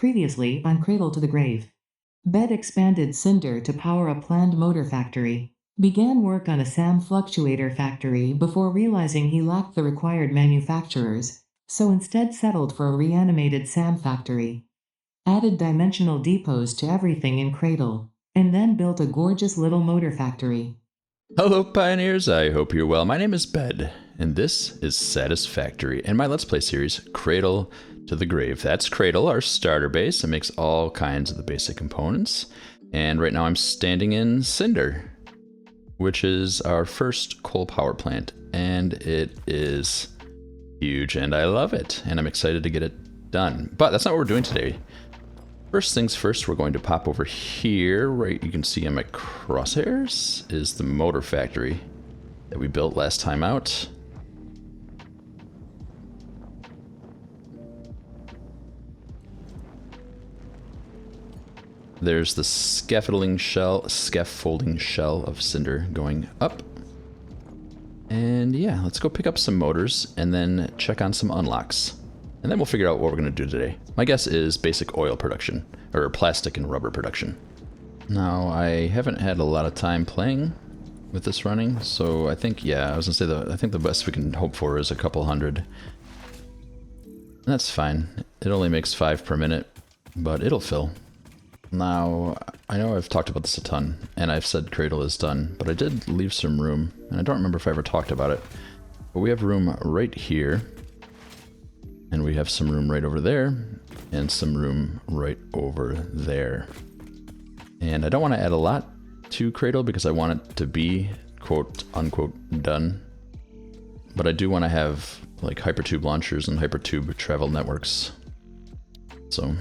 Previously on Cradle to the Grave. Bed expanded Cinder to power a planned motor factory. Began work on a SAM fluctuator factory before realizing he lacked the required manufacturers, so instead settled for a reanimated SAM factory. Added dimensional depots to everything in Cradle, and then built a gorgeous little motor factory. Hello Pioneers, I hope you're well. My name is Bed, and this is Satisfactory, and my Let's Play series, Cradle to the Grave. That's Cradle, our starter base. It makes all kinds of the basic components. And right now I'm standing in Cinder, which is our first coal power plant. And it is huge, and I love it. And I'm excited to get it done. But that's not what we're doing today. First things first, we're going to pop over here. Right, you can see in my crosshairs is the motor factory that we built last time out. There's the scaffolding shell of Cinder going up. And yeah, let's go pick up some motors and then check on some unlocks. And then we'll figure out what we're going to do today. My guess is basic oil production, or plastic and rubber production. Now, I haven't had a lot of time playing with this running, so I think, yeah, I was going to say I think the best we can hope for is a couple hundred. That's fine. It only makes 5 per minute, but it'll fill. Now, I know I've talked about this a ton, and I've said Cradle is done, but I did leave some room, and I don't remember if I ever talked about it. But we have room right here. And we have some room right over there, and some room right over there. And I don't want to add a lot to Cradle because I want it to be quote unquote done. But I do want to have like hypertube launchers and hypertube travel networks. So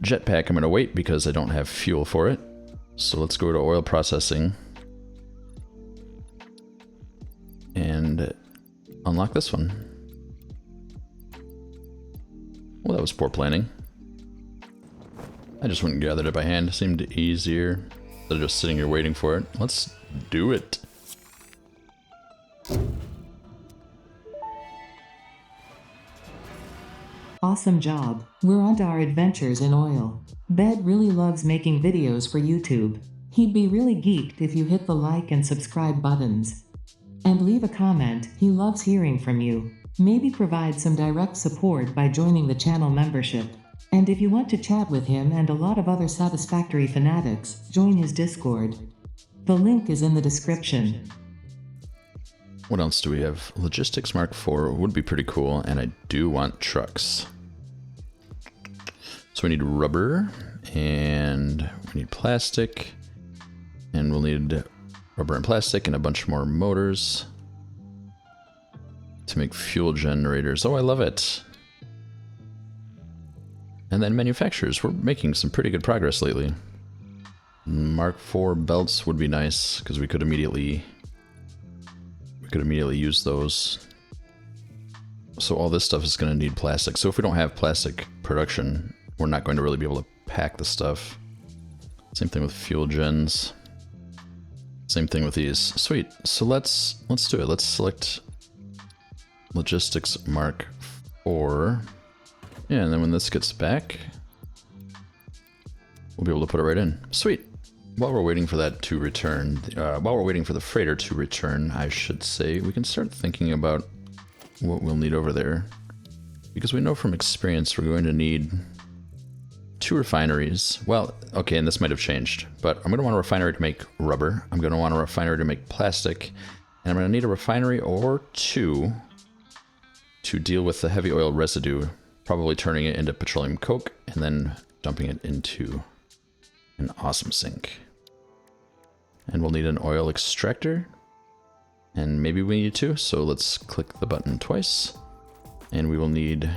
Jetpack I'm going to wait because I don't have fuel for it. So let's go to oil processing and unlock this one. Well, that was poor planning. I just went and gathered it by hand. It seemed easier instead of just sitting here waiting for it. Let's do it. Awesome job. We're on to our adventures in oil. Bed really loves making videos for YouTube. He'd be really geeked if you hit the like and subscribe buttons. And leave a comment. He loves hearing from you. Maybe provide some direct support by joining the channel membership. And if you want to chat with him and a lot of other Satisfactory fanatics, join his Discord. The link is in the description. What else do we have? Logistics Mark IV would be pretty cool, and I do want trucks. So we need rubber, and we need plastic, and we'll need rubber and plastic and a bunch more motors to make fuel generators. Oh, I love it. And then manufacturers. We're making some pretty good progress lately. Mark IV belts would be nice because we could immediately use those. So all this stuff is going to need plastic. So if we don't have plastic production, we're not going to really be able to pack the stuff. Same thing with fuel gens. Same thing with these. Sweet. So let's do it. Let's select Logistics Mark IV. Yeah, and then when this gets back, we'll be able to put it right in. Sweet. While we're waiting for that to return, while we're waiting for the freighter to return, I should say, we can start thinking about what we'll need over there. Because we know from experience we're going to need 2 refineries. Well, okay, and this might have changed, but I'm going to want a refinery to make rubber. I'm going to want a refinery to make plastic. And I'm going to need a refinery or 2 to deal with the heavy oil residue, probably turning it into petroleum coke and then dumping it into an awesome sink. And we'll need an oil extractor, and maybe we need 2, so let's click the button twice. And we will need,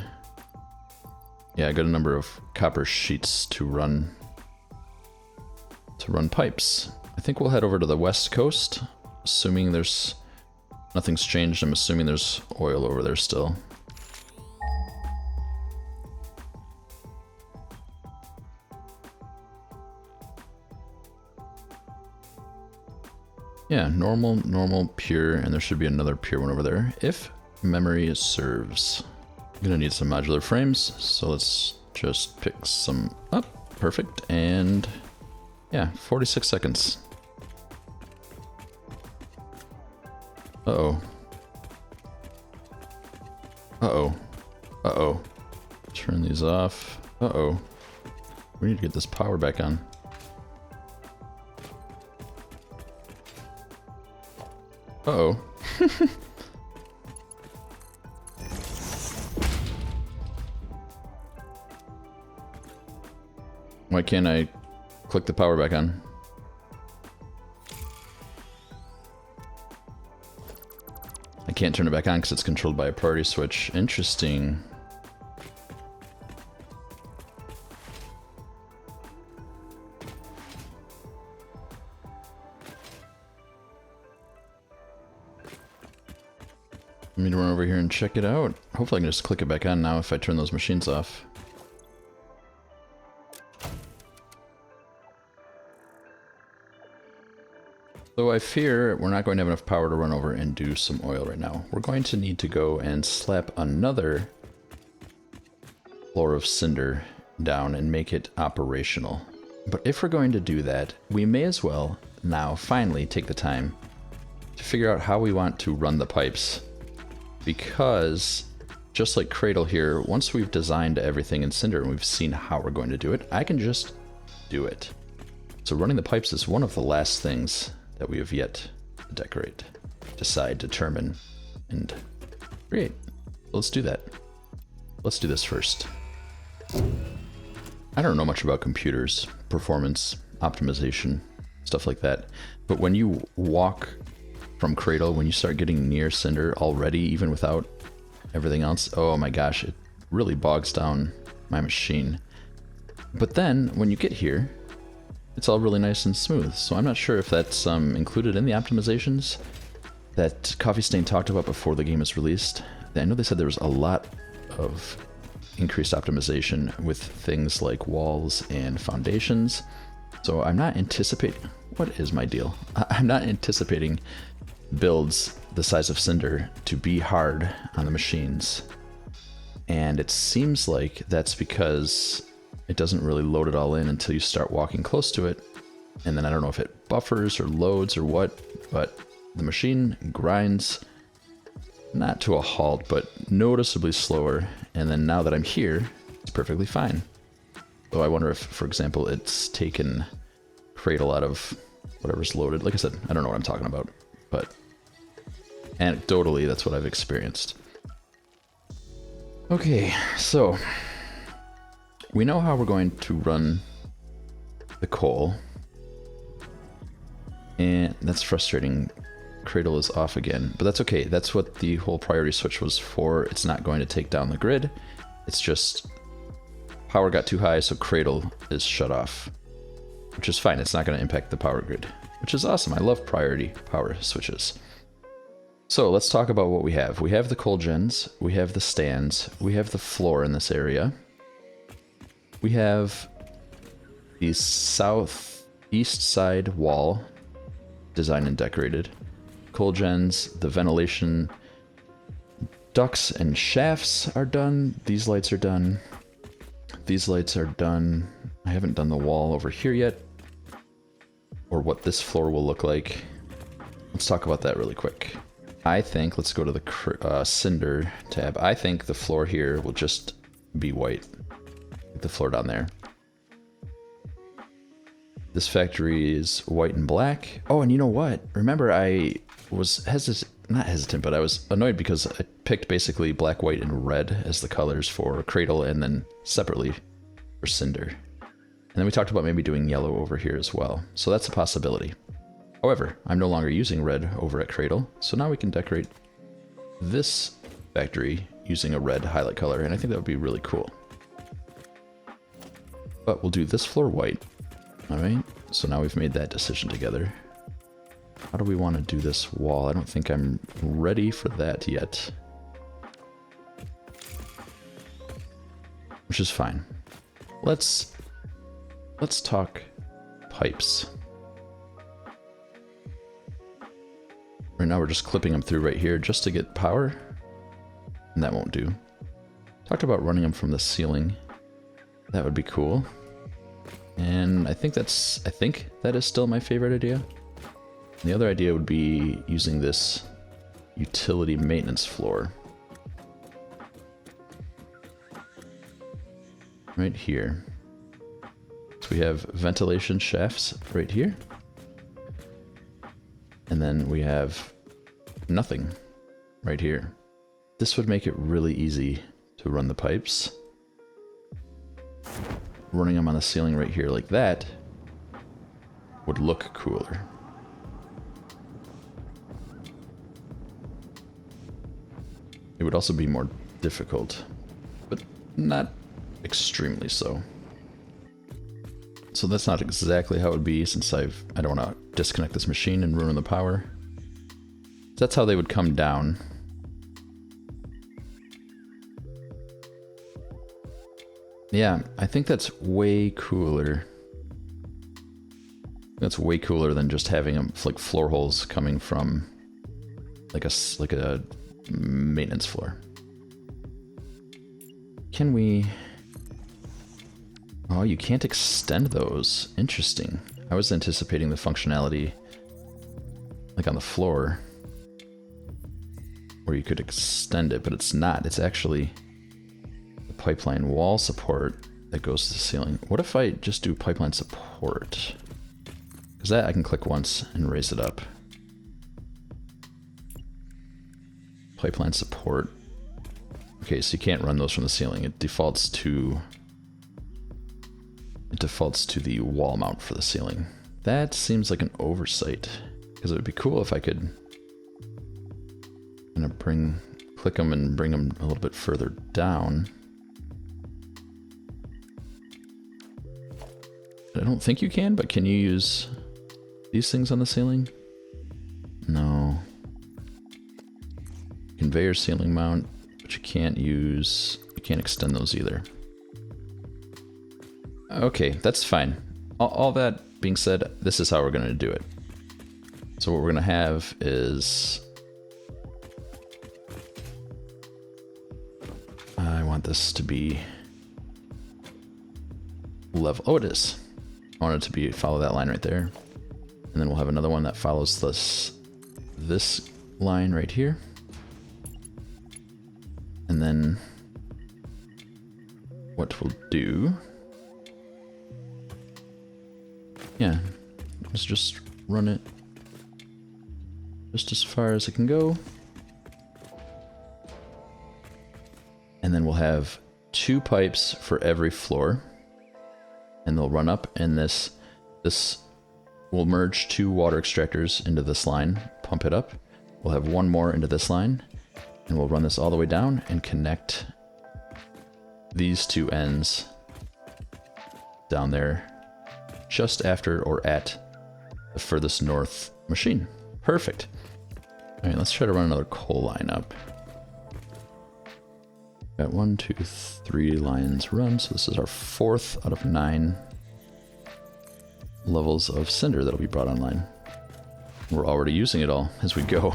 yeah, a good number of copper sheets to run pipes. I think we'll head over to the west coast, assuming nothing's changed. I'm assuming there's oil over there still. Yeah, normal, pure, and there should be another pure one over there, if memory serves. I'm gonna need some modular frames, so let's just pick some up. Perfect. And yeah, 46 seconds. Uh-oh. Uh-oh. Uh-oh. Turn these off. Uh-oh. We need to get this power back on. Uh-oh. Why can't I click the power back on? I can't turn it back on because it's controlled by a priority switch. Interesting. Let me run over here and check it out. Hopefully I can just click it back on now if I turn those machines off. So I fear we're not going to have enough power to run over and do some oil right now. We're going to need to go and slap another floor of cinder down and make it operational. But if we're going to do that, we may as well now finally take the time to figure out how we want to run the pipes. Because just like Cradle here, once we've designed everything in Cinder and we've seen how we're going to do it, I can just do it. So running the pipes is one of the last things that we have yet to decorate, decide, determine, and create. Let's do that. Let's do this first. I don't know much about computers, performance, optimization, stuff like that, but when you walk from Cradle, when you start getting near Cinder already, even without everything else, oh my gosh, it really bogs down my machine. But then, when you get here, it's all really nice and smooth, so I'm not sure if that's included in the optimizations that Coffee Stain talked about before the game is released. I know they said there was a lot of increased optimization with things like walls and foundations, so I'm not anticipating... What is my deal? I'm not anticipating builds the size of Cinder to be hard on the machines, and it seems like that's because it doesn't really load it all in until you start walking close to it, and then I don't know if it buffers or loads or what, but the machine grinds not to a halt, but noticeably slower, and then now that I'm here, it's perfectly fine. So I wonder if, for example, it's taken Cradle out of whatever's loaded. Like I said, I don't know what I'm talking about, but anecdotally, that's what I've experienced. Okay, so we know how we're going to run the coal, and that's frustrating. Cradle is off again, but that's okay. That's what the whole priority switch was for. It's not going to take down the grid. It's just power got too high, so Cradle is shut off, which is fine. It's not going to impact the power grid, which is awesome. I love priority power switches. So let's talk about what we have. We have the coal gens, we have the stands, we have the floor in this area. We have the southeast side wall designed and decorated. Coal gens, the ventilation ducts and shafts are done. These lights are done. These lights are done. I haven't done the wall over here yet, or what this floor will look like. Let's talk about that really quick. I think, let's go to the Cinder tab. I think the floor here will just be white. The floor down there. This factory is white and black. Oh, and you know what? Remember, I was not hesitant, but I was annoyed because I picked basically black, white, and red as the colors for Cradle, and then separately for Cinder. And then we talked about maybe doing yellow over here as well. So that's a possibility. However, I'm no longer using red over at Cradle, so now we can decorate this factory using a red highlight color, and I think that would be really cool. But we'll do this floor white. Alright, so now we've made that decision together. How do we want to do this wall? I don't think I'm ready for that yet. Which is fine. Let's talk pipes. Right now we're just clipping them through right here just to get power, and that won't do. Talked about running them from the ceiling. That would be cool. And I think that is still my favorite idea. And the other idea would be using this utility maintenance floor. Right here. So we have ventilation shafts right here. And then we have nothing right here. This would make it really easy to run the pipes. Running them on the ceiling right here like that would look cooler. It would also be more difficult, but not extremely so. So that's not exactly how it would be, since I don't want to disconnect this machine and ruin the power. That's how they would come down. Yeah, I think that's way cooler. That's way cooler than just having them like floor holes coming from like a maintenance floor. Can we? Oh, you can't extend those. Interesting. I was anticipating the functionality like on the floor where you could extend it, but it's not. It's actually the pipeline wall support that goes to the ceiling. What if I just do pipeline support? Because that I can click once and raise it up. Pipeline support. Okay, so you can't run those from the ceiling. It defaults to the wall mount for the ceiling. That seems like an oversight, because it would be cool if I could click them and bring them a little bit further down. I don't think you can, but can you use these things on the ceiling? No. Conveyor ceiling mount, but you can't extend those either. Okay, that's fine. All that being said, this is how we're going to do it. So what we're going to have is... I want this to be level. Oh, it is. I want it to follow that line right there. And then we'll have another one that follows this line right here. And then what we'll do... Yeah, let's just run it just as far as it can go. And then we'll have 2 pipes for every floor. And they'll run up, and this will merge 2 water extractors into this line, pump it up. We'll have 1 more into this line, and we'll run this all the way down and connect these 2 ends down there just after or at the furthest north machine. Perfect. All right, let's try to run another coal line up. Got 1, 2, 3 lines run, so this is our 4th out of 9 levels of Cinder that'll be brought online. We're already using it all as we go,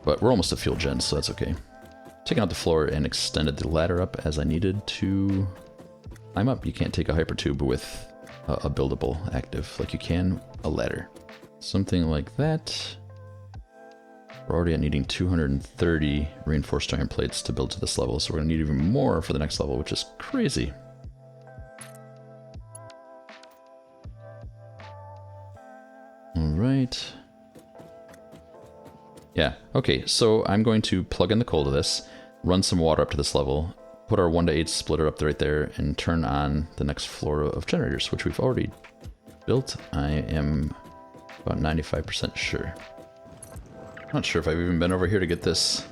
but we're almost at fuel gen, so that's okay. Taking out the floor and extended the ladder up as I needed to climb up. You can't take a hypertube with a buildable active like you can a ladder. Something like that. We're already at needing 230 reinforced iron plates to build to this level, so we're going to need even more for the next level, which is crazy. Alright. Yeah, okay, so I'm going to plug in the coal to this, run some water up to this level, put our 1:8 splitter up right there, and turn on the next floor of generators, which we've already built. I am about 95% sure. Not sure if I've even been over here to get this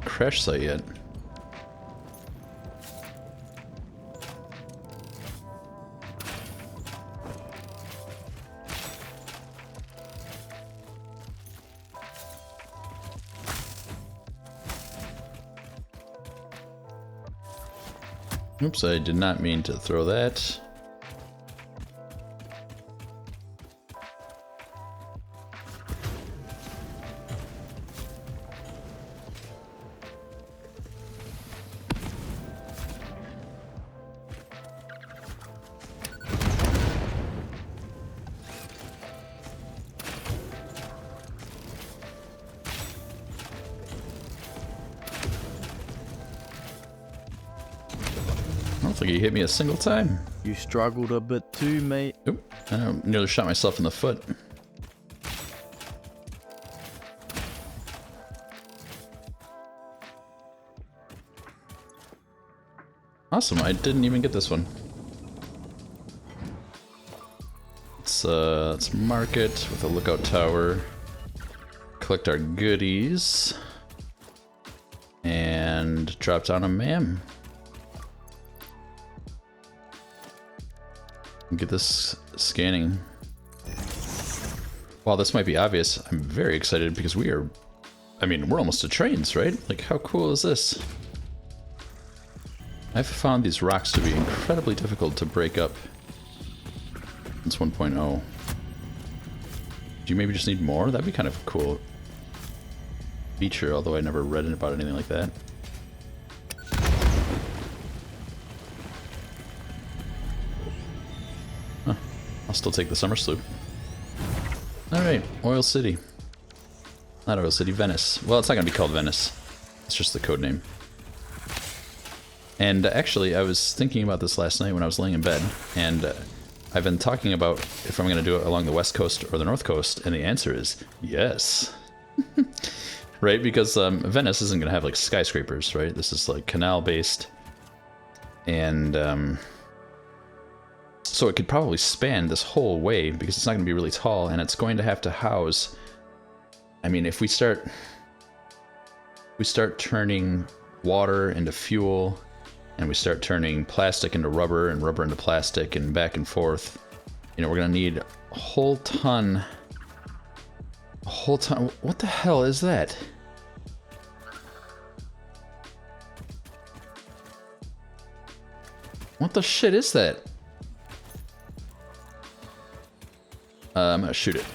crash site yet. Oops, I did not mean to throw that. don't think he hit me a single time. You struggled a bit too, mate. Oop, I nearly shot myself in the foot. Awesome, I didn't even get this one. Let's mark it with a lookout tower. Collect our goodies. And drop down a MAM. Get this scanning. While this might be obvious, I'm very excited because we're almost to trains, right? Like, how cool is this? I've found these rocks to be incredibly difficult to break up. It's 1.0. Do you maybe just need more? That'd be kind of a cool feature, although I never read about anything like that. Huh. I'll still take the summer sloop. Alright, Oil City. Not Oil City, Venice. Well, it's not going to be called Venice. It's just the code name. And actually, I was thinking about this last night when I was laying in bed, and I've been talking about if I'm going to do it along the west coast or the north coast, and the answer is yes. Right? Because Venice isn't going to have like skyscrapers, right? This is like canal-based, and so it could probably span this whole way because it's not going to be really tall, and it's going to have to house. I mean, if we start turning water into fuel, and we start turning plastic into rubber and rubber into plastic and back and forth, you know, we're gonna need a whole ton. What the hell is that? What the shit is that? I'm gonna shoot it.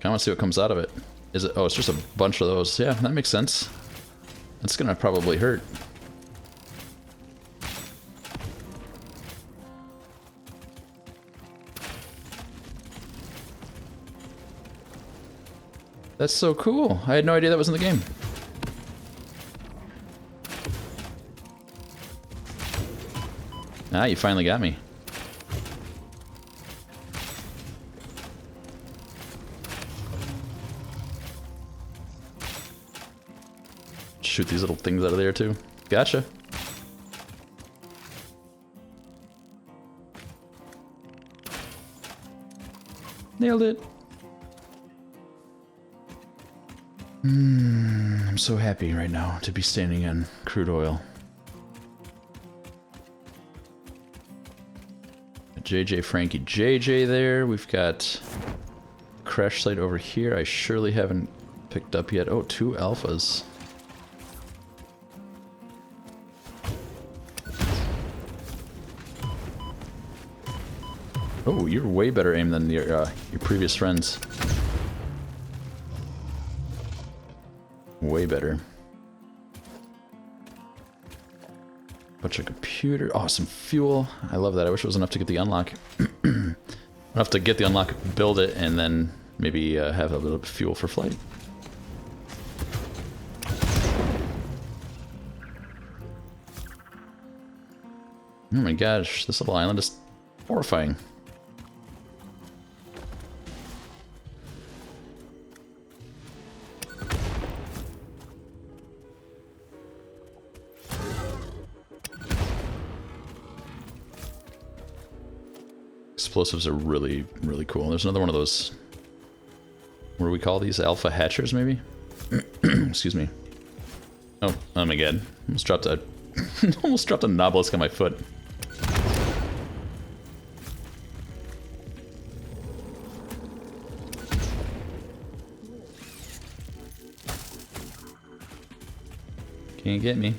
I want to see what comes out of it. Is it? Oh, it's just a bunch of those. Yeah, that makes sense. That's gonna probably hurt. That's so cool. I had no idea that was in the game. Ah, you finally got me. Shoot these little things out of there too. Gotcha. Nailed it. I'm so happy right now to be standing in crude oil. JJ Frankie JJ there. We've got crash site over here. I surely haven't picked up yet. Oh, 2 alphas. Oh, you're way better aim than your previous friends. Way better. Bunch of computer. Oh, some fuel. I love that. I wish it was enough to get the unlock. Enough to get the unlock, build it, and then maybe have a little fuel for flight. Oh my gosh, this little island is horrifying. Explosives are really, really cool. There's another one of those. What do we call these? Alpha hatchers, maybe? Excuse me. Oh my god. Almost dropped a almost dropped a Nobelisk on my foot. Can't get me.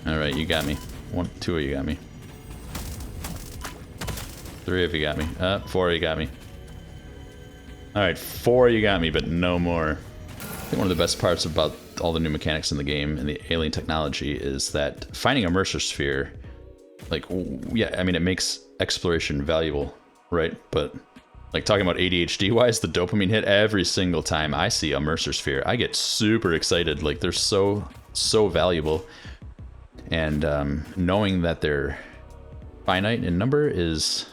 Alright, you got me. 1, 2 of you got me. 3 of you got me. 4 of you got me. Alright, 4 of you got me, but no more. I think one of the best parts about all the new mechanics in the game and the alien technology is that finding a Mercer sphere, like, yeah, I mean, it makes exploration valuable, right? But Like, talking about ADHD, why is the dopamine hit every single time I see a Mercer Sphere? I get super excited. Like, they're so valuable. And knowing that they're finite in number is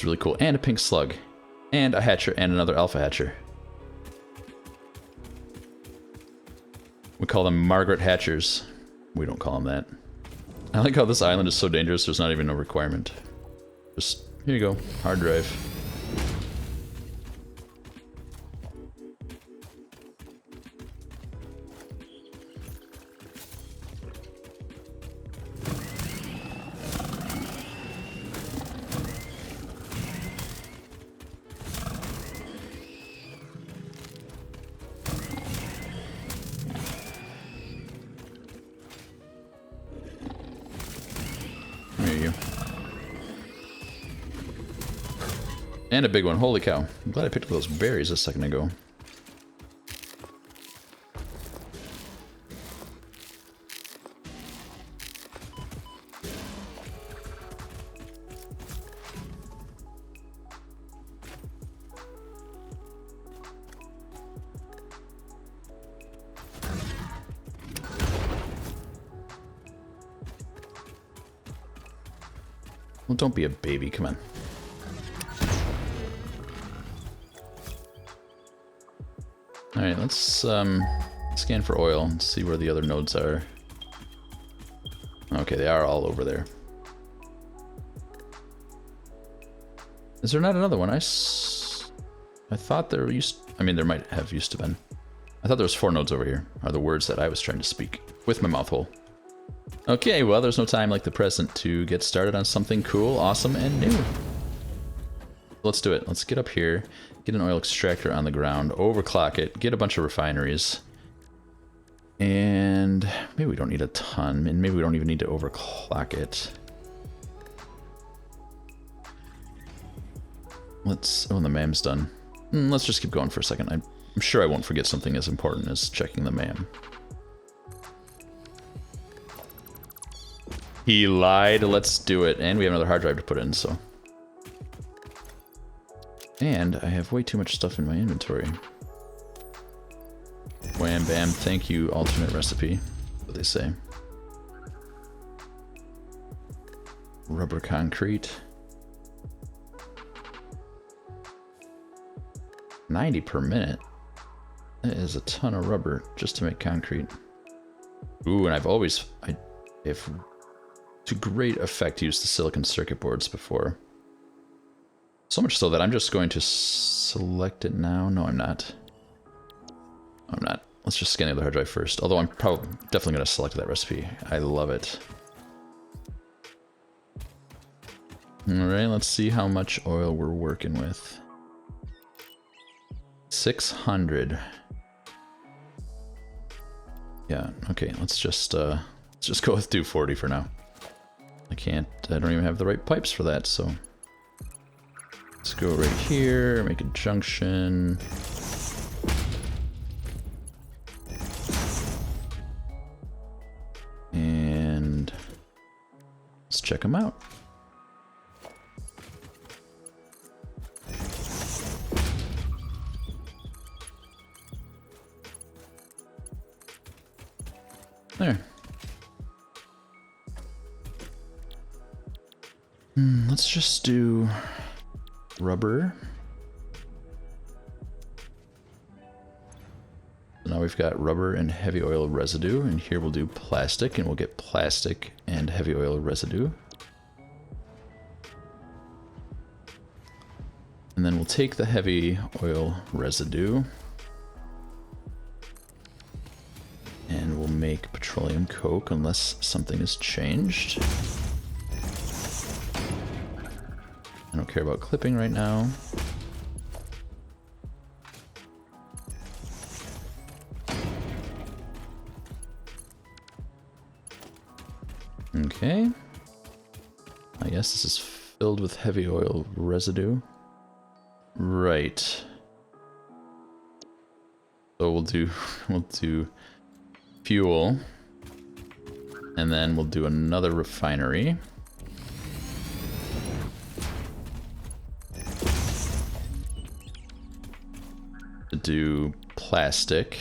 really cool. And a pink slug. And a hatcher and another alpha hatcher. We call them Margaret Hatchers. We don't call them that. I like how this island is so dangerous, there's not even a requirement. Just, here you go, hard drive. And a big one. Holy cow. I'm glad I picked up those berries a second ago. Well, don't be a baby. Come on. Alright, let's scan for oil and see where the other nodes are. Okay, they are all over there. Is there not another one? I thought there there might have used to been. I thought there was 4 nodes over here, are the words that I was trying to speak with my mouth hole. Okay, well, there's no time like the present to get started on something cool, awesome, and new. Let's do it. Let's get up here, get an oil extractor on the ground, overclock it, get a bunch of refineries. And maybe we don't need a ton, and maybe we don't even need to overclock it. Oh, the MAM's done. Let's just keep going for a second. I'm sure I won't forget something as important as checking the MAM. He lied, let's do it. And we have another hard drive to put in, so. And I have way too much stuff in my inventory. Wham bam, thank you, alternate recipe. What they say. Rubber concrete. 90 per minute. That is a ton of rubber just to make concrete. Ooh, and I've to great effect used the silicon circuit boards before. So much so that I'm just going to select it now. No, I'm not. I'm not. Let's just scan the other hard drive first. Although I'm definitely going to select that recipe. I love it. Alright, let's see how much oil we're working with. 600. Yeah, okay, let's just go with 240 for now. I don't even have the right pipes for that, so. Let's go right here, make a junction. And let's check them out. There. Let's just do rubber. So now we've got rubber and heavy oil residue, and here we'll do plastic, and we'll get plastic and heavy oil residue. And then we'll take the heavy oil residue and we'll make petroleum coke unless something has changed. I don't care about clipping right now. Okay. I guess this is filled with heavy oil residue. Right. So we'll do fuel, and then we'll do another refinery. do plastic.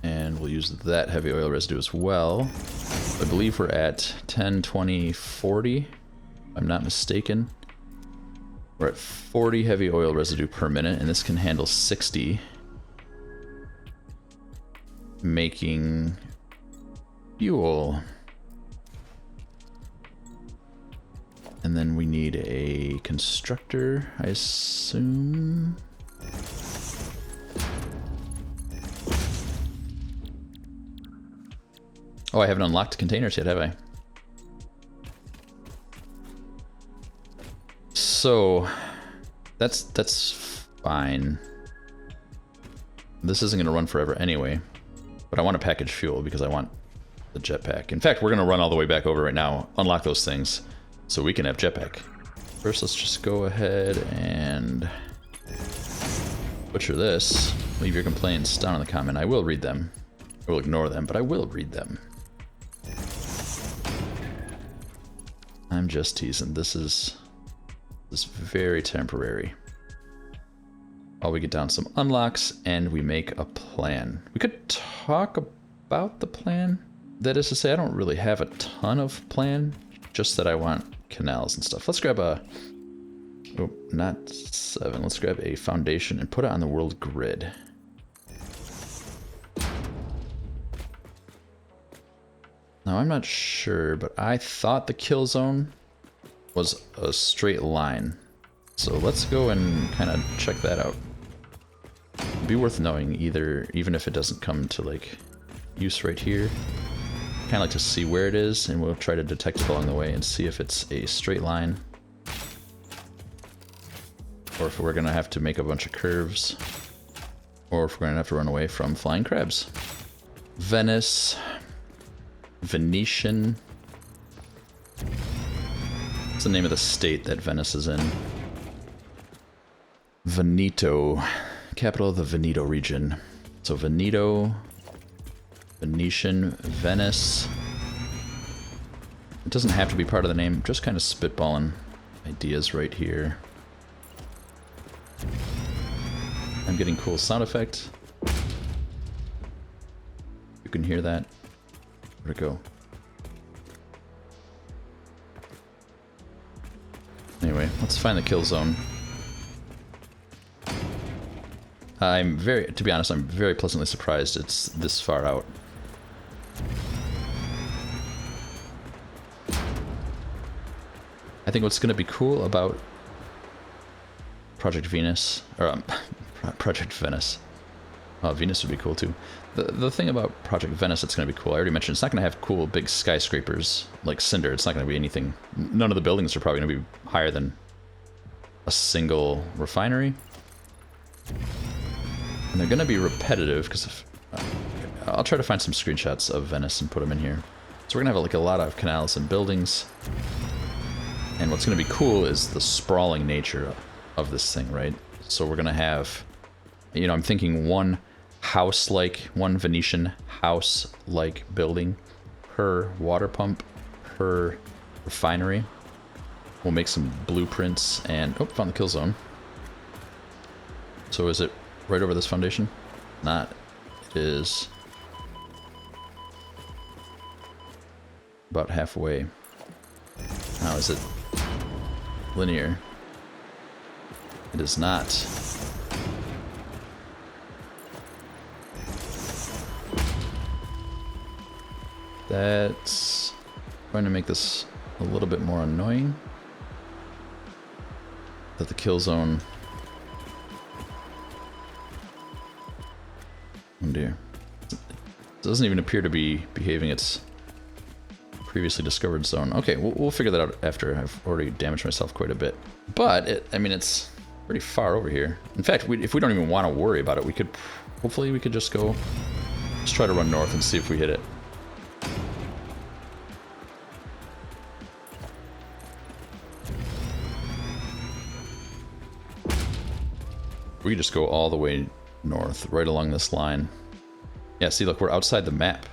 And we'll use that heavy oil residue as well. I believe we're at 10, 20, 40, if I'm not mistaken. We're at 40 heavy oil residue per minute, and this can handle 60. Making fuel. And then we need a constructor, I assume. Oh, I haven't unlocked containers yet, have I? So, that's fine. This isn't going to run forever anyway. But I want to package fuel because I want the jetpack. In fact, we're going to run all the way back over right now, unlock those things, so we can have jetpack. First, let's just go ahead and butcher this. Leave your complaints down in the comment. I will read them. I will ignore them, but I will read them. I'm just teasing. This is very temporary. While we get down some unlocks and we make a plan. We could talk about the plan. That is to say, I don't really have a ton of plan, just that I want canals and stuff. Let's grab a, oh, not 7. Let's grab a foundation and put it on the world grid. Now, I'm not sure, but I thought the kill zone was a straight line. So let's go and kind of check that out. It'd be worth knowing, even if it doesn't come to like use right here. Kind of like to see where it is, and we'll try to detect it along the way and see if it's a straight line, or if we're gonna have to make a bunch of curves, or if we're gonna have to run away from flying crabs. Venice. Venetian. What's the name of the state that Venice is in? Veneto. Capital of the Veneto region. So Veneto, Venetian, Venice. It doesn't have to be part of the name, just kind of spitballing ideas right here. I'm getting cool sound effect. You can hear that. Where'd it go? Anyway, let's find the kill zone. To be honest, I'm very pleasantly surprised it's this far out. I think what's going to be cool about Project Venus, or Project Venice. Venus would be cool too. The thing about Project Venice that's going to be cool, I already mentioned, it's not going to have cool big skyscrapers like Cinder. It's not going to be anything. None of the buildings are probably going to be higher than a single refinery. And they're going to be repetitive because I'll try to find some screenshots of Venice and put them in here. So we're going to have like a lot of canals and buildings. And what's going to be cool is the sprawling nature of this thing, right? So we're going to have, you know, I'm thinking one Venetian house-like building per water pump, per refinery. We'll make some blueprints and, oh, found the kill zone. So is it right over this foundation? Not. It is about halfway. Now, is it linear? It is not. That's going to make this a little bit more annoying. That the kill zone. Oh dear. It doesn't even appear to be behaving its previously discovered zone. Okay, we'll figure that out after. I've already damaged myself quite a bit. But, I mean, it's pretty far over here. In fact, if we don't even want to worry about it, we could, hopefully we could just go, just try to run north and see if we hit it. We could just go all the way north, right along this line. Yeah, see, look, we're outside the map.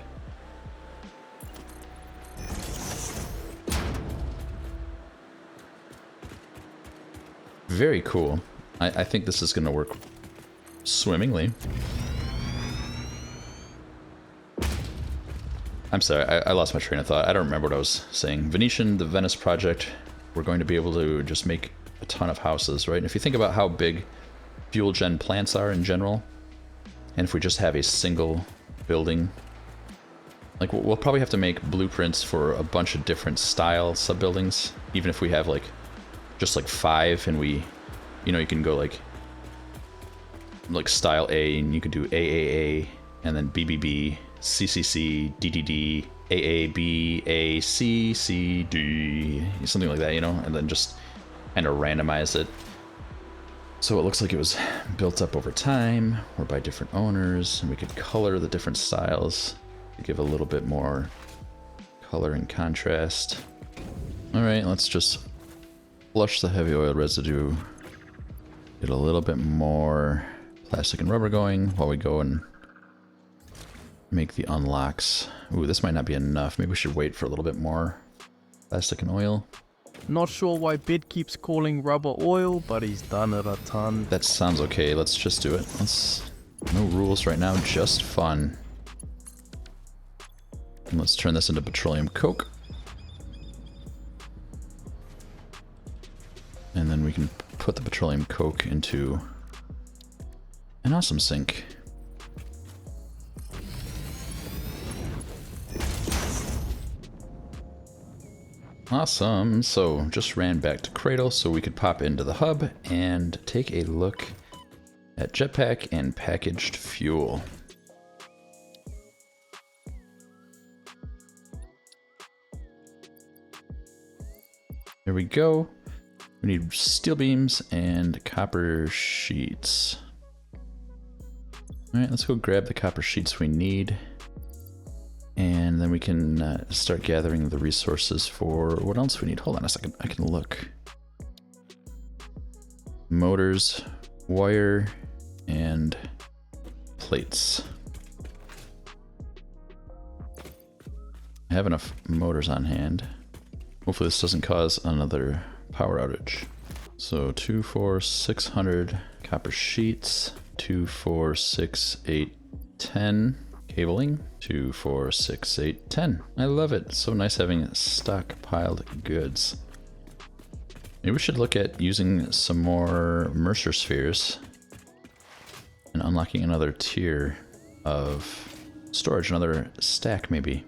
Very cool. I think this is going to work swimmingly. I'm sorry, I lost my train of thought. I don't remember what I was saying. The Venice project, we're going to be able to just make a ton of houses, right? And if you think about how big fuel gen plants are in general, and if we just have a single building, like we'll probably have to make blueprints for a bunch of different style sub-buildings, even if we have like just like 5 and we, you know, you can go like style A and you could do AAA and then BBB, CCC, DDD, AAB, AC, CD, something like that, you know, and then just kind of randomize it. So it looks like it was built up over time or by different owners, and we could color the different styles to give a little bit more color and contrast. All right, let's just flush the heavy oil residue, get a little bit more plastic and rubber going while we go and make the unlocks. Ooh, this might not be enough. Maybe we should wait for a little bit more plastic and oil. Not sure why Bed keeps calling rubber oil, but he's done it a ton. That sounds okay. Let's just do it. No rules right now, just fun. And let's turn this into petroleum coke. And then we can put the petroleum coke into an awesome sink. Awesome, so just ran back to Cradle so we could pop into the hub and take a look at Jetpack and packaged fuel. There we go. We need steel beams and copper sheets. All right, let's go grab the copper sheets we need. And then we can start gathering the resources for what else we need. Hold on a second, I can look. Motors, wire, and plates. I have enough motors on hand. Hopefully this doesn't cause another power outage. So 2, 4, 600 copper sheets, 2, 4, 6, 8, 10 cabling, 2, 4, 6, 8, 10. I love it. So nice having stockpiled goods. Maybe we should look at using some more Mercer spheres and unlocking another tier of storage, another stack maybe.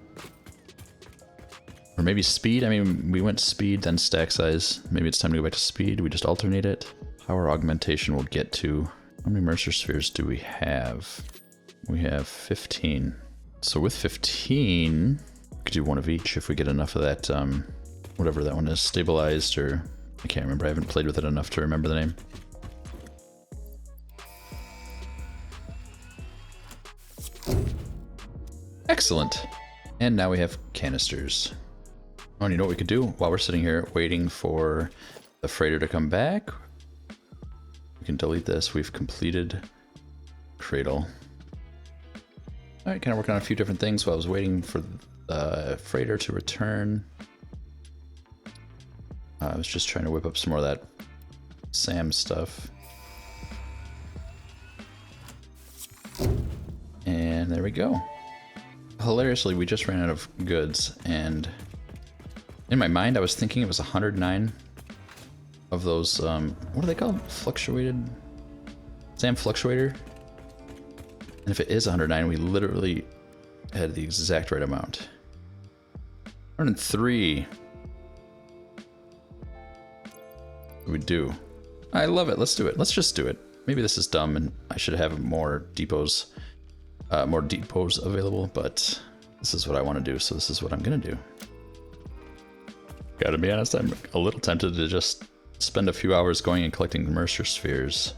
Or maybe speed. I mean, we went speed, then stack size. Maybe it's time to go back to speed. We just alternate it. Power augmentation we'll get to. How many Mercer spheres do we have? We have 15. So with 15, we could do one of each if we get enough of that, whatever that one is, stabilized, or I can't remember. I haven't played with it enough to remember the name. Excellent. And now we have canisters. Oh, and you know what we could do while we're sitting here waiting for the freighter to come back? We can delete this. We've completed Cradle. All right, kind of working on a few different things while I was waiting for the freighter to return. I was just trying to whip up some more of that SAM stuff. And there we go. Hilariously, we just ran out of goods, and in my mind I was thinking it was 109 of those, what are they called? Fluctuated? SAM fluctuator? And if it is 109, we literally had the exact right amount. 103. We do. I love it. Let's do it. Let's just do it. Maybe this is dumb and I should have more depots available, but this is what I want to do, so this is what I'm gonna do. Gotta be honest, I'm a little tempted to just spend a few hours going and collecting Mercer spheres.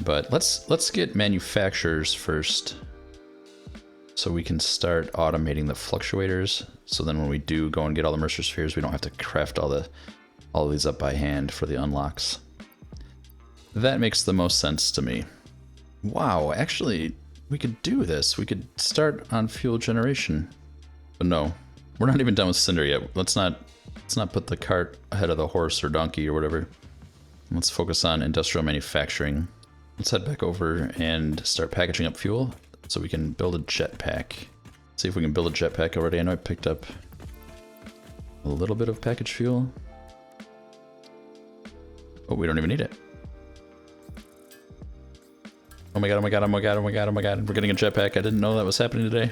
But let's get manufacturers first, so we can start automating the fluctuators. So then when we do go and get all the Mercer spheres, we don't have to craft all of these up by hand for the unlocks. That makes the most sense to me. Wow, actually, we could do this. We could start on fuel generation. But no, we're not even done with Cinder yet. Let's not put the cart ahead of the horse or donkey or whatever. Let's focus on industrial manufacturing. Let's head back over and start packaging up fuel so we can build a jetpack. See if we can build a jetpack already. I know I picked up a little bit of packaged fuel. Oh, we don't even need it. Oh my god, oh my god, oh my god, oh my god, oh my god. We're getting a jetpack. I didn't know that was happening today.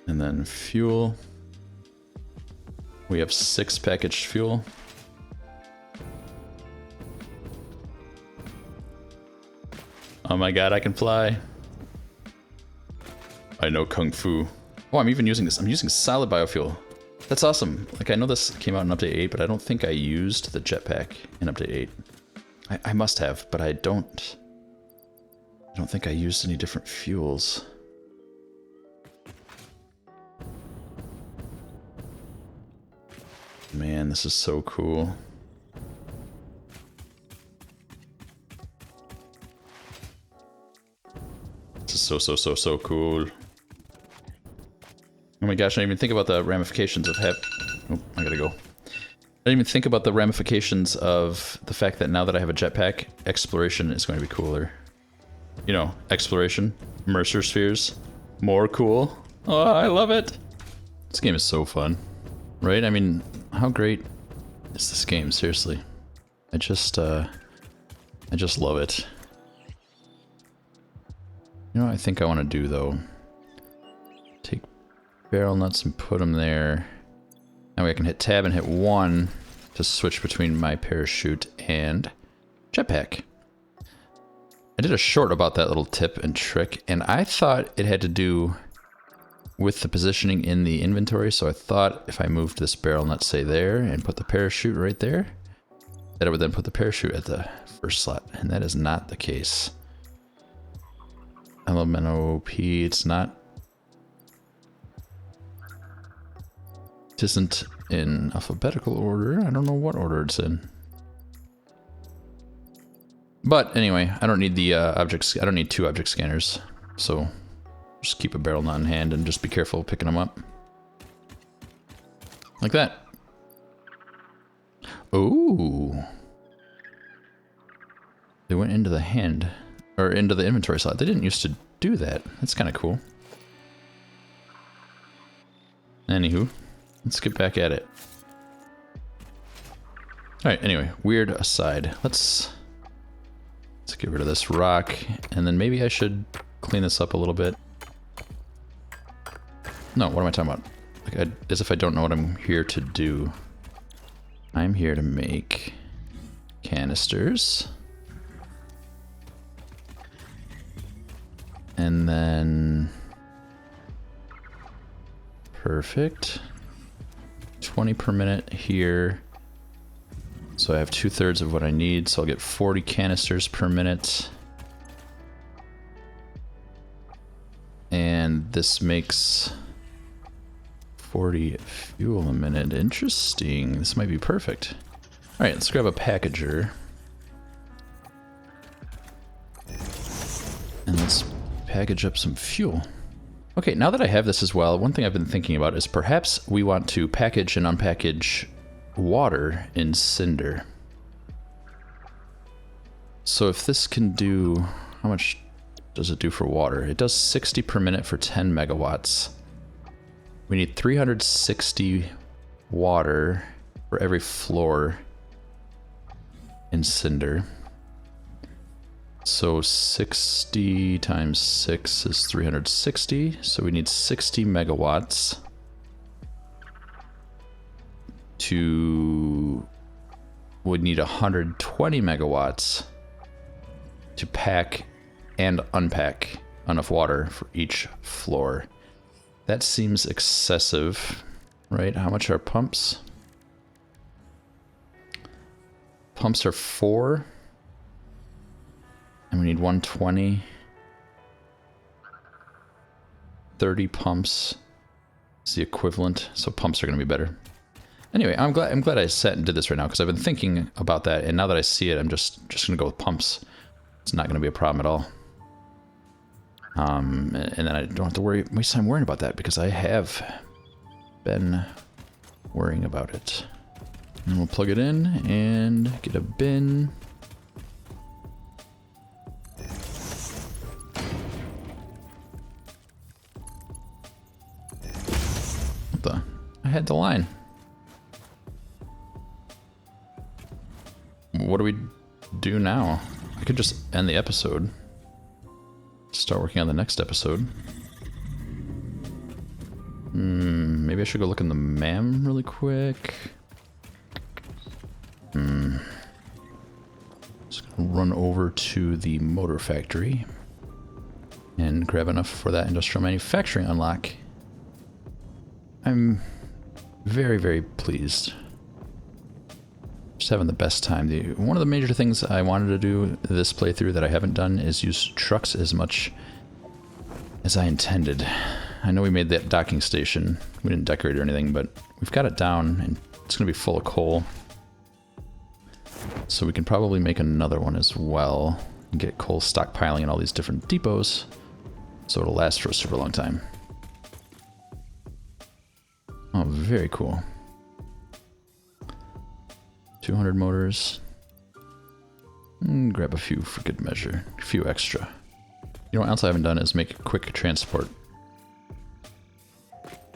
And then fuel. We have 6 packaged fuel. Oh my god, I can fly. I know Kung Fu. Oh, I'm even using this. I'm using solid biofuel. That's awesome. Like, I know this came out in Update 8, but I don't think I used the jetpack in Update 8. I must have, but I don't think I used any different fuels. Man, this is so cool. This is so cool. Oh my gosh, I didn't even think about the ramifications of oh, I gotta go. I didn't even think about the ramifications of the fact that now that I have a jetpack, exploration is going to be cooler. You know, exploration, Mercer spheres, more cool. Oh, I love it. This game is so fun, right? I mean, how great is this game? Seriously, I just love it. You know what I think I want to do though? Take barrel nuts and put them there. That way I can hit tab and hit 1 to switch between my parachute and jetpack. I did a short about that little tip and trick, and I thought it had to do with the positioning in the inventory, so I thought if I moved this barrel nut, say there, and put the parachute right there, that it would then put the parachute at the first slot, and that is not the case. LMNOP, it's not. It isn't in alphabetical order. I don't know what order it's in. But anyway, I don't need the objects. I don't need 2 object scanners, so just keep a barrel nut in hand and just be careful picking them up. Like that. Ooh. They went into the hand, or into the inventory slot. They didn't used to do that. That's kind of cool. Anywho, let's get back at it. Alright, anyway, weird aside. Let's get rid of this rock, and then maybe I should clean this up a little bit. No, what am I talking about? Like, as if I don't know what I'm here to do. I'm here to make canisters. And then... perfect. 20 per minute here. So I have 2/3 of what I need, so I'll get 40 canisters per minute. And this makes 40 fuel a minute. Interesting. This might be perfect. Alright, let's grab a packager. And let's package up some fuel. Okay, now that I have this as well, one thing I've been thinking about is perhaps we want to package and unpackage water in Cinder. So if this can do, how much does it do for water? It does 60 per minute for 10 megawatts. We need 360 water for every floor in Cinder. So 60 times 6 is 360, so we need 60 megawatts would need 120 megawatts to pack and unpack enough water for each floor. That seems excessive, right? How much are pumps? Pumps are 4. And we need 120. 30 pumps is the equivalent, so pumps are going to be better. Anyway, I'm glad I sat and did this right now, because I've been thinking about that, and now that I see it, I'm just going to go with pumps. It's not going to be a problem at all. And then I don't have to waste time worrying about that, because I have been worrying about it. And we'll plug it in and get a bin. What the? I had the line. What do we do now? I could just end the episode. Start working on the next episode. Maybe I should go look in the MAM really quick. Just gonna run over to the motor factory and grab enough for that industrial manufacturing unlock. I'm very, very pleased. Just having the best time. One of the major things I wanted to do this playthrough that I haven't done is use trucks as much as I intended. I know we made that docking station. We didn't decorate or anything, but we've got it down and it's going to be full of coal. So we can probably make another one as well and get coal stockpiling in all these different depots so it'll last for a super long time. Oh, very cool. 200 motors. Grab a few for good measure. A few extra. You know what else I haven't done is make a quick transport.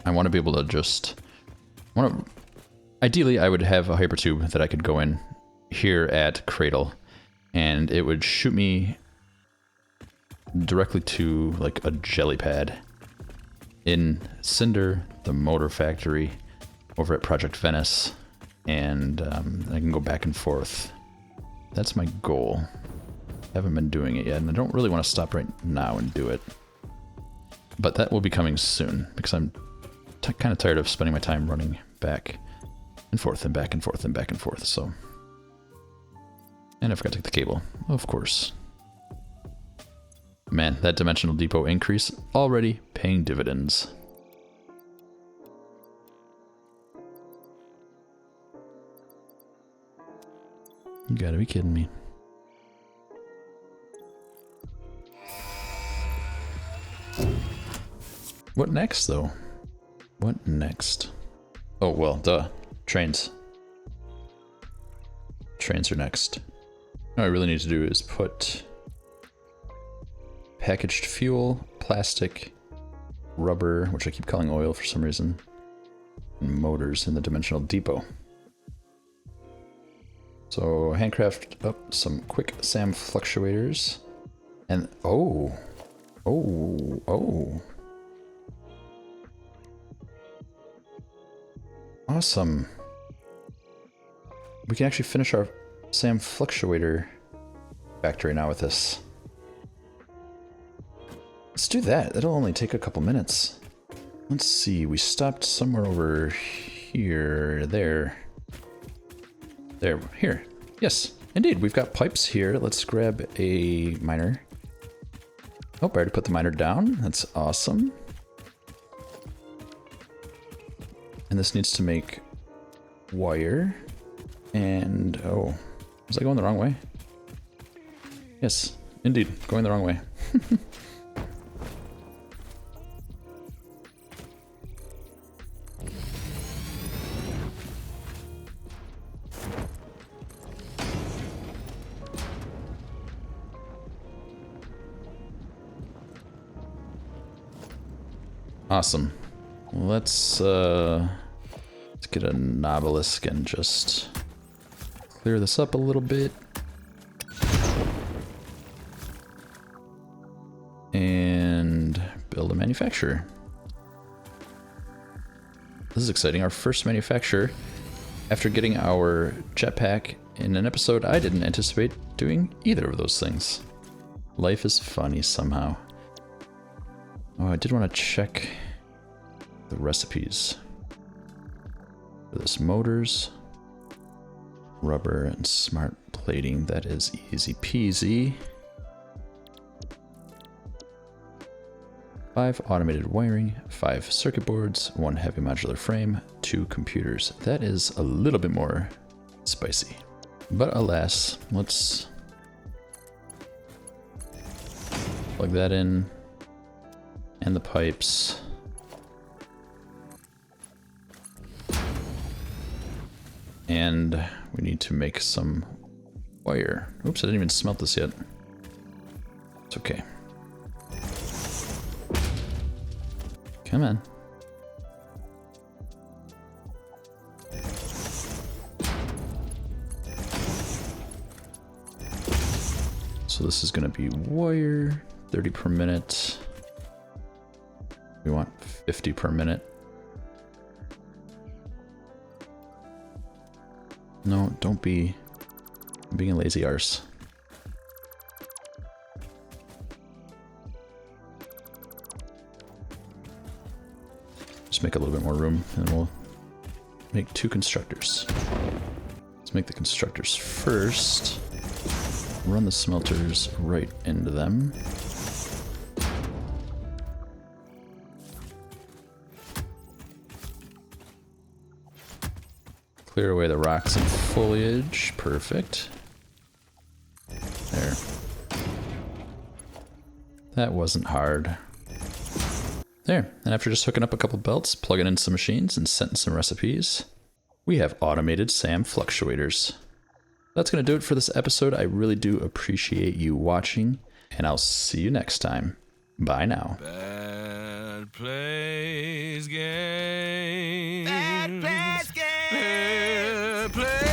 I want to be able to just... Ideally, I would have a hypertube that I could go in here at Cradle, and it would shoot me directly to like a jelly pad in Cinder, the motor factory, over at Project Venice, and I can go back and forth. That's my goal. Haven't been doing it yet, and I don't really want to stop right now and do it. But that will be coming soon, because I'm kind of tired of spending my time running back and forth and back and forth and back and forth, so... And I forgot to take the cable, of course. Man, that dimensional depot increase already paying dividends. You gotta be kidding me. What next, though? What next? Oh, well, duh. Trains. Trains are next. All I really need to do is put packaged fuel, plastic, rubber, which I keep calling oil for some reason, and motors in the dimensional depot. So handcraft up some quick SAM fluctuators, and oh. Awesome. We can actually finish our SAM fluctuator factory now with this. Let's do that. That'll only take a couple minutes. Let's see. We stopped somewhere over here. There. Here. Yes, indeed. We've got pipes here. Let's grab a miner. Oh, I already put the miner down. That's awesome. And this needs to make wire. And, oh, was I going the wrong way? Yes, indeed, going the wrong way. Awesome. Let's get a Nobelisk and just clear this up a little bit. And build a manufacturer. This is exciting. Our first manufacturer after getting our jetpack in an episode I didn't anticipate doing either of those things. Life is funny somehow. Oh, I did want to check the recipes for this. Motors, rubber, and smart plating. That is easy peasy. 5 automated wiring, 5 circuit boards, 1 heavy modular frame, 2 computers. That is a little bit more spicy. But alas, let's plug that in. And the pipes. And we need to make some wire. Oops, I didn't even smelt this yet. It's okay. Come on. So this is going to be wire, 30 per minute. We want 50 per minute. No, don't be being a lazy arse. Just make a little bit more room and we'll make 2 constructors. Let's make the constructors first. Run the smelters right into them. Clear away the rocks and foliage. Perfect. There. That wasn't hard. There. And after just hooking up a couple belts, plugging in some machines, and setting some recipes, we have automated SAM fluctuators. That's going to do it for this episode. I really do appreciate you watching, and I'll see you next time. Bye now. Bad plays games. Bad plays games. Bad plays